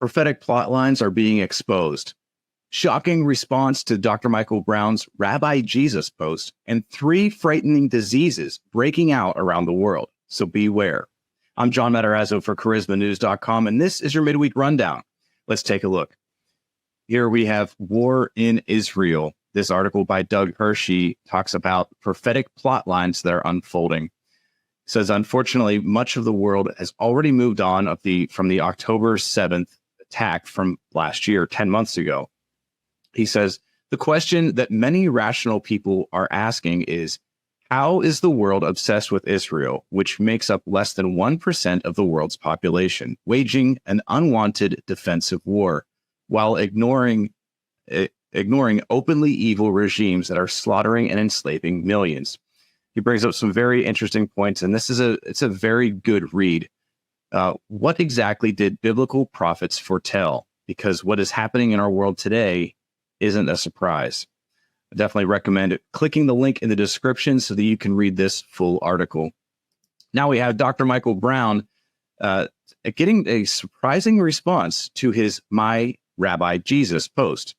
Prophetic plotlines are being exposed. Shocking response to Dr. Michael Brown's Rabbi Jesus post, and 3 frightening diseases breaking out around the world. So beware. I'm John Matarazzo for charismanews.com, and this is your midweek rundown. Let's take a look. Here we have War in Israel. This article by Doug Hershey talks about prophetic plot lines that are unfolding. It says, unfortunately, much of the world has already moved on from the October 7th attack from last year, 10 months ago. He says, the question that many rational people are asking is, how is the world obsessed with Israel, which makes up less than 1% of the world's population, waging an unwanted defensive war, while ignoring openly evil regimes that are slaughtering and enslaving millions? He brings up some very interesting points, and it's a very good read. What exactly did biblical prophets foretell? Because what is happening in our world today isn't a surprise. I definitely recommend clicking the link in the description so that you can read this full article. Now we have Dr. Michael Brown getting a surprising response to his My Rabbi Jesus post.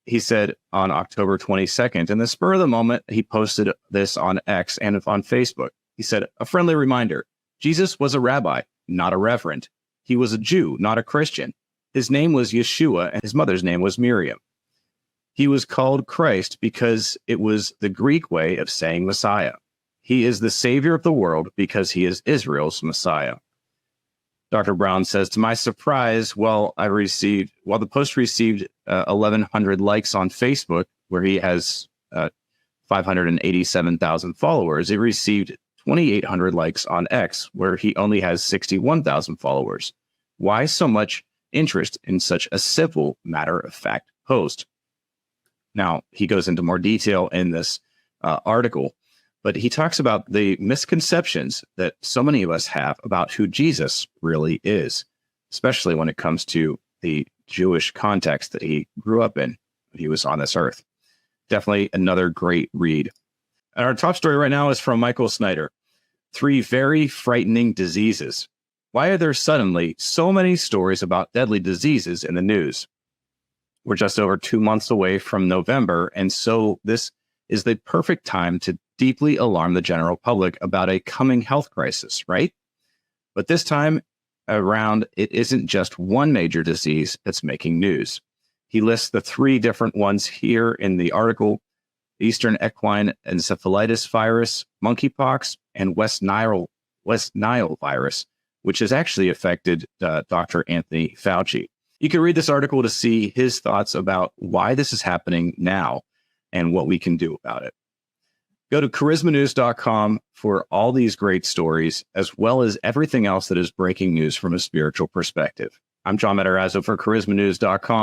He said on October 22nd, in the spur of the moment, he posted this on X and on Facebook. He said, a friendly reminder, Jesus was a rabbi, not a reverend. He was a Jew, not a Christian. His name was Yeshua, and his mother's name was Miriam. He was called Christ because it was the Greek way of saying Messiah. He is the Savior of the world because he is Israel's Messiah. Dr. Brown says, to my surprise, while the post received 1,100 likes on Facebook, where he has 587,000 followers, it received 2,800 likes on X, where he only has 61,000 followers. Why so much interest in such a simple, matter-of-fact post? Now, he goes into more detail in this article, but he talks about the misconceptions that so many of us have about who Jesus really is, especially when it comes to the Jewish context that he grew up in when he was on this earth. Definitely another great read. And our top story right now is from Michael Snyder. 3 very frightening diseases. Why are there suddenly so many stories about deadly diseases in the news? We're just over 2 months away from November, and so this is the perfect time to deeply alarm the general public about a coming health crisis, right? But this time around, it isn't just one major disease that's making news. He lists the 3 different ones here in the article: Eastern equine encephalitis virus, monkeypox, and West Nile virus, which has actually affected Dr. Anthony Fauci. You can read this article to see his thoughts about why this is happening now and what we can do about it. Go to charismanews.com for all these great stories, as well as everything else that is breaking news from a spiritual perspective. I'm John Matarazzo for charismanews.com.